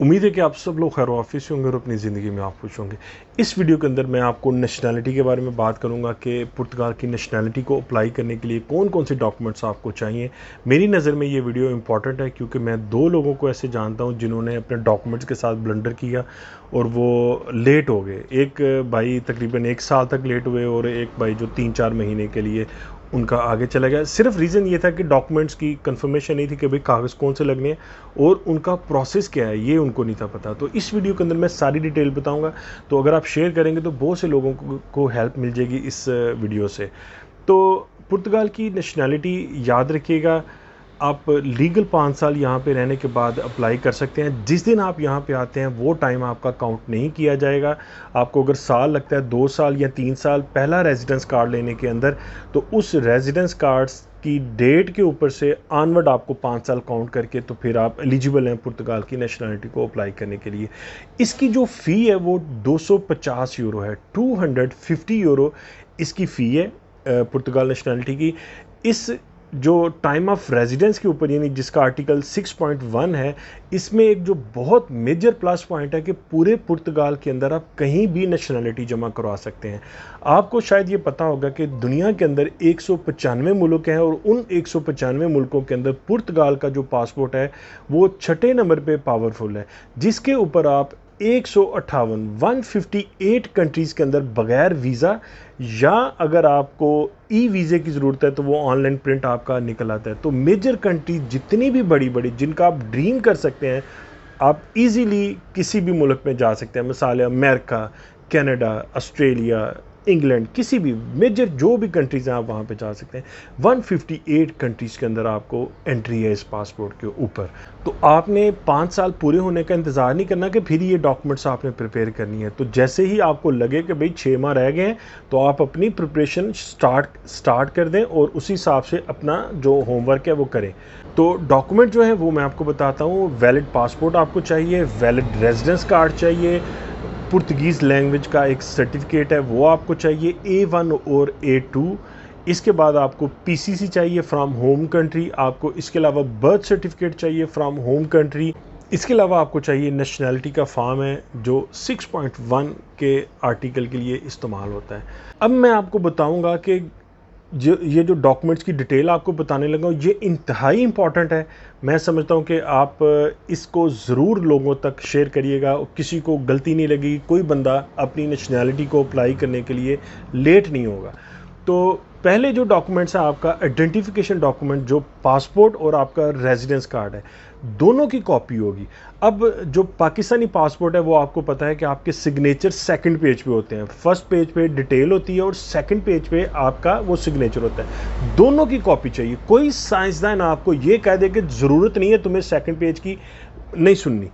उम्मीद है कि आप सब लोग खैर-ओ-आफ़ियत से होंगे और अपनी ज़िंदगी में आप खुश होंगे। इस वीडियो के अंदर मैं आपको नेशनैलिटी के बारे में बात करूँगा कि पुर्तगाल की नेशनैलिटी को अप्लाई करने के लिए कौन-कौन से डॉक्यूमेंट्स आपको चाहिए। मेरी नज़र में ये वीडियो इम्पॉर्टेंट है क्योंकि मैं 2 लोगों को ऐसे जानता हूँ जिन्होंने अपने डॉक्यूमेंट्स के साथ ब्लंडर किया और वो लेट हो गए। एक भाई तकरीबन 1 साल तक लेट हुए और एक भाई जो 3-4 महीने के लिए उनका आगे चला गया। सिर्फ रीज़न ये था कि डॉक्यूमेंट्स की कन्फर्मेशन नहीं थी कि भाई कागज़ कौन से लगने हैं और उनका प्रोसेस क्या है, ये उनको नहीं था पता। तो इस वीडियो के अंदर मैं सारी डिटेल बताऊँगा, तो अगर आप शेयर करेंगे तो बहुत से लोगों को हेल्प मिल जाएगी इस वीडियो से। तो पुर्तगाल की नेशनैलिटी याद रखिएगा, आप लीगल 5 साल यहाँ पे रहने के बाद अप्लाई कर सकते हैं। जिस दिन आप यहाँ पे आते हैं वो टाइम आपका काउंट नहीं किया जाएगा। आपको अगर साल लगता है, 2 साल या 3 साल पहला रेजिडेंस कार्ड लेने के अंदर, तो उस रेजिडेंस कार्ड्स की डेट के ऊपर से ऑनवर्ड आपको 5 साल काउंट करके तो फिर आप एलिजिबल हैं पुर्तगाल की नेशनैलिटी को अप्लाई करने के लिए। इसकी जो फ़ी है वो 250 यूरो है, 250 यूरो इसकी फ़ी है पुर्तगाल नेशनैलिटी की। इस जो टाइम ऑफ रेजिडेंस के ऊपर यानी जिसका आर्टिकल 6.1 है, इसमें एक जो बहुत मेजर प्लस पॉइंट है कि पूरे पुर्तगाल के अंदर आप कहीं भी नेशनैलिटी जमा करवा सकते हैं। आपको शायद ये पता होगा कि दुनिया के अंदर 195 मुल्क हैं और उन 195 मुल्कों के अंदर पुर्तगाल का जो पासपोर्ट है वो 6ठे नंबर पे पावरफुल है, जिसके ऊपर आप 158 कंट्रीज़ के अंदर बगैर वीज़ा या अगर आपको ई वीज़े की ज़रूरत है तो वो ऑनलाइन प्रिंट आपका निकल आता है। तो मेजर कंट्री जितनी भी बड़ी-बड़ी जिनका आप ड्रीम कर सकते हैं, आप इजीली किसी भी मुल्क में जा सकते हैं। मिसाल है अमेरिका, कनाडा, ऑस्ट्रेलिया, इंग्लैंड, किसी भी मेजर जो भी कंट्रीज़ हैं आप वहाँ पे जा सकते हैं। 158 कंट्रीज़ के अंदर आपको एंट्री है इस पासपोर्ट के ऊपर। तो आपने 5 साल पूरे होने का इंतज़ार नहीं करना कि फिर ये डॉक्यूमेंट्स आपने प्रिपेयर करनी है। तो जैसे ही आपको लगे कि भाई 6 माह रह गए हैं, तो आप अपनी प्रिपरेशन स्टार्ट कर दें और उसी हिसाब से अपना जो होमवर्क है वो करें। तो डॉक्यूमेंट जो है वो मैं आपको बताता हूँ। वैलिड पासपोर्ट आपको चाहिए, वैलिड रेजिडेंस कार्ड चाहिए, पुर्तगीज़ लैंग्वेज का एक सर्टिफिकेट है वो आपको चाहिए, A1 और A2। इसके बाद आपको PCC चाहिए फ्रॉम होम कंट्री, आपको इसके अलावा बर्थ सर्टिफिकेट चाहिए फ्रॉम होम कंट्री। इसके अलावा आपको चाहिए नेशनैलिटी का फॉर्म है जो 6.1 के आर्टिकल के लिए इस्तेमाल होता है। अब मैं आपको बताऊंगा कि ये जो डॉक्यूमेंट्स की डिटेल आपको बताने लगा हूँ, ये इंतहाई इम्पॉर्टेंट है। मैं समझता हूँ कि आप इसको ज़रूर लोगों तक शेयर करिएगा, किसी को गलती नहीं लगेगी, कोई बंदा अपनी नेशनैलिटी को अप्लाई करने के लिए लेट नहीं होगा। तो पहले जो डॉक्यूमेंट्स है आपका आइडेंटिफिकेशन डॉक्यूमेंट, जो पासपोर्ट और आपका रेजिडेंस कार्ड है, दोनों की कॉपी होगी। अब जो पाकिस्तानी पासपोर्ट है वो आपको पता है कि आपके सिग्नेचर सेकंड पेज पे होते हैं। फर्स्ट पेज पे डिटेल होती है और सेकंड पेज पे आपका वो सिग्नेचर होता है। दोनों की कॉपी चाहिए। कोई साइंसदान आपको ये कह दे कि ज़रूरत नहीं है तुम्हें सेकंड पेज की नहीं सुननी,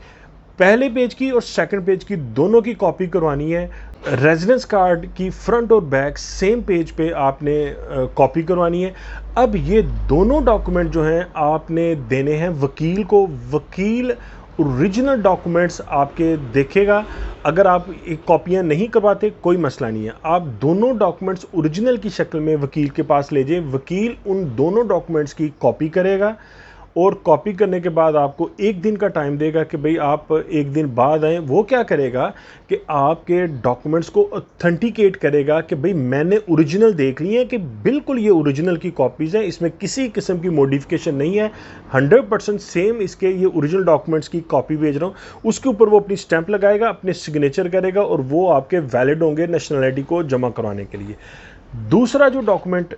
पहले पेज की और सेकंड पेज की दोनों की कॉपी करवानी है। रेजिडेंस कार्ड की फ्रंट और बैक सेम पेज पे आपने कॉपी करवानी है। अब ये दोनों डॉक्यूमेंट जो हैं आपने देने हैं वकील को। वकील ओरिजिनल डॉक्यूमेंट्स आपके देखेगा। अगर आप एक कॉपियाँ नहीं करवाते कोई मसला नहीं है, आप दोनों डॉक्यूमेंट्स ओरिजिनल की शक्ल में वकील के पास ले जाइए। वकील उन दोनों डॉक्यूमेंट्स की कॉपी करेगा और कॉपी करने के बाद आपको 1 दिन का टाइम देगा कि भाई आप 1 दिन बाद आएँ। वो क्या करेगा कि आपके डॉक्यूमेंट्स को ऑथेंटिकेट करेगा कि भाई मैंने ओरिजिनल देख ली है कि बिल्कुल ये ओरिजिनल की कॉपीज़ हैं, इसमें किसी किस्म की मॉडिफिकेशन नहीं है, 100% सेम इसके ये ओरिजिनल डॉक्यूमेंट्स की कॉपी भेज रहा हूँ। उसके ऊपर वो अपनी स्टैंप लगाएगा, अपने सिग्नेचर करेगा और वो आपके वैलिड होंगे नेशनैलिटी को जमा करवाने के लिए। दूसरा जो डॉक्यूमेंट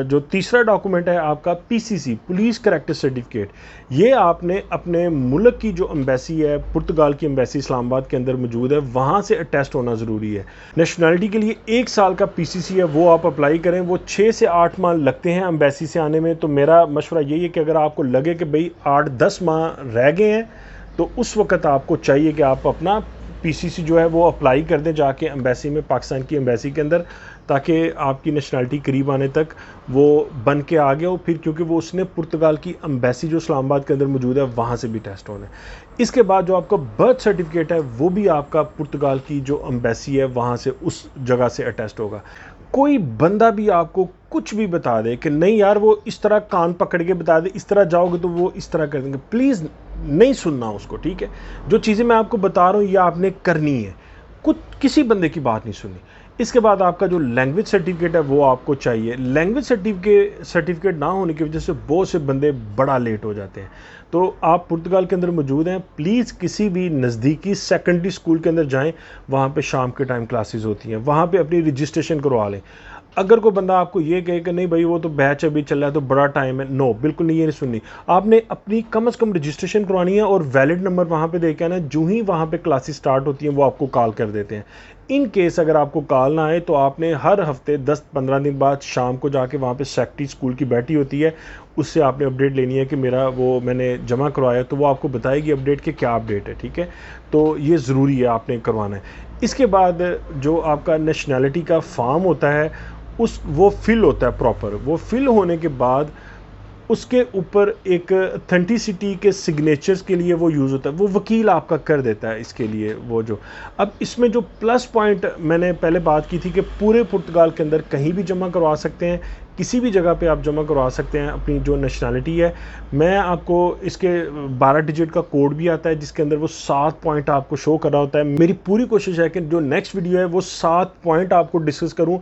जो तीसरा डॉक्यूमेंट है आपका PCC, पुलिस करैक्टर सर्टिफिकेट। ये आपने अपने मुल्क की जो एम्बेसी है, पुर्तगाल की एम्बेसी इस्लामाबाद के अंदर मौजूद है, वहाँ से अटेस्ट होना ज़रूरी है। नेशनैलिटी के लिए 1 साल का PCC है वो आप अप्लाई करें। वो 6 से 8 माह लगते हैं एम्बेसी से आने में। तो मेरा मशवरा यही है कि अगर आपको लगे कि भाई 8-10 माह रह गए हैं तो उस वक्त आपको चाहिए कि आप अपना PCC जो है वो अप्लाई कर दें जाके एम्बेसी में, पाकिस्तान की एम्बेसी के अंदर, ताकि आपकी नेशनैलिटी करीब आने तक वो बन के आ गया हो। फिर क्योंकि वो उसने पुर्तगाल की एम्बेसी जो इस्लामाबाद के अंदर मौजूद है वहाँ से भी टेस्ट होना है। इसके बाद जो आपका बर्थ सर्टिफिकेट है वो भी आपका पुर्तगाल की जो एम्बेसी है वहाँ से, उस जगह से अटेस्ट होगा। कोई बंदा भी आपको कुछ भी बता दे कि नहीं यार वो इस तरह कान पकड़ के बता दे, इस तरह जाओगे तो वो इस तरह कर देंगे, प्लीज़ नहीं सुनना उसको, ठीक है। जो चीज़ें मैं आपको बता रहा हूँ ये आपने करनी है, कुछ किसी बंदे की बात नहीं सुननी। इसके बाद आपका जो लैंग्वेज सर्टिफिकेट है वो आपको चाहिए। लैंग्वेज सर्टिफिकेट ना होने की वजह से बहुत से बंदे बड़ा लेट हो जाते हैं। तो आप पुर्तगाल के अंदर मौजूद हैं, प्लीज़ किसी भी नज़दीकी सेकेंडरी स्कूल के अंदर जाएं, वहाँ पे शाम के टाइम क्लासेस होती हैं, वहाँ पे अपनी रजिस्ट्रेशन करवा लें। अगर कोई बंदा आपको ये कहे कि नहीं भाई वो तो बैच अभी चल रहा है तो बड़ा टाइम है, नो बिल्कुल नहीं, ये नहीं सुननी। आपने अपनी कम से कम रजिस्ट्रेशन करवानी है और वैलिड नंबर वहाँ पे दे के आना। जो ही वहाँ पे क्लासेस स्टार्ट होती हैं वो आपको कॉल कर देते हैं। इन केस अगर आपको कॉल ना आए तो आपने हर हफ्ते 10-15 दिन बाद शाम को जाके वहाँ पे सेक्रेटरी स्कूल की बैठी होती है, उससे आपने अपडेट लेनी है कि मेरा वो मैंने जमा करवाया, तो वो आपको बताएगी अपडेट कि क्या अपडेट है, ठीक है। तो ये ज़रूरी है, आपने करवाना है। इसके बाद जो आपका नेशनैलिटी का फॉर्म होता है वो फिल होता है प्रॉपर। वो फिल होने के बाद उसके ऊपर एक ऑथेंटिसिटी के सिग्नेचर्स के लिए वो यूज़ होता है, वो वकील आपका कर देता है इसके लिए वो जो। अब इसमें जो प्लस पॉइंट मैंने पहले बात की थी कि पूरे पुर्तगाल के अंदर कहीं भी जमा करवा सकते हैं, किसी भी जगह पे आप जमा करवा सकते हैं अपनी जो नेशनैलिटी है। मैं आपको इसके 12 डिजिट का कोड भी आता है जिसके अंदर वो 7 पॉइंट आपको शो कर रहा होता है। मेरी पूरी कोशिश है कि जो नेक्स्ट वीडियो है वो 7 पॉइंट आपको डिस्कस करूं।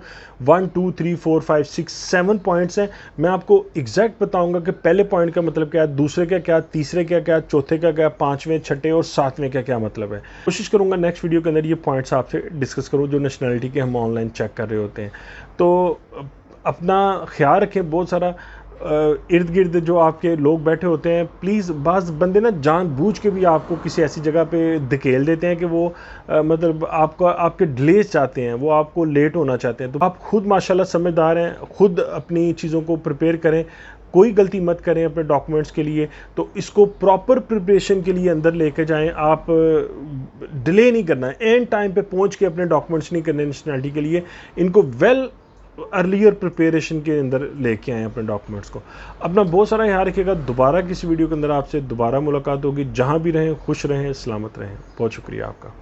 1 2 3 4 5 6 7 पॉइंट्स हैं। मैं आपको एग्जैक्ट बताऊंगा कि पहले पॉइंट का मतलब क्या है, दूसरे का क्या, तीसरे का क्या, चौथे का क्या, पाँचवें, छठे और सातवें का क्या मतलब है। कोशिश करूंगा नेक्स्ट वीडियो के अंदर ये पॉइंट्स आपसे डिस्कस करूँ जो नेशनैलिटी के हम ऑनलाइन चेक कर रहे होते हैं। तो अपना ख्याल रखें। बहुत सारा इर्द गिर्द जो आपके लोग बैठे होते हैं, प्लीज़ बाज़ बंदे ना जानबूझ के भी आपको किसी ऐसी जगह पे धकेल देते हैं कि वो मतलब आपके डिलेज चाहते हैं, वो आपको लेट होना चाहते हैं। तो आप खुद माशाल्लाह समझदार हैं, खुद अपनी चीज़ों को प्रिपेयर करें, कोई गलती मत करें अपने डॉक्यूमेंट्स के लिए। तो इसको प्रॉपर प्रिपरेशन के लिए अंदर लेके जाएं। आप डिले नहीं करना है, एंड टाइम पे पहुंच के अपने डॉक्यूमेंट्स नहीं करने नेशनैलिटी के लिए। इनको वेल अर्लियर प्रिपरेशन के अंदर लेके आए अपने डॉक्यूमेंट्स को। अपना बहुत सारा ख्याल रखिएगा। दोबारा किसी वीडियो के अंदर आपसे दोबारा मुलाकात होगी। जहां भी रहें खुश रहें, सलामत रहें। बहुत शुक्रिया आपका।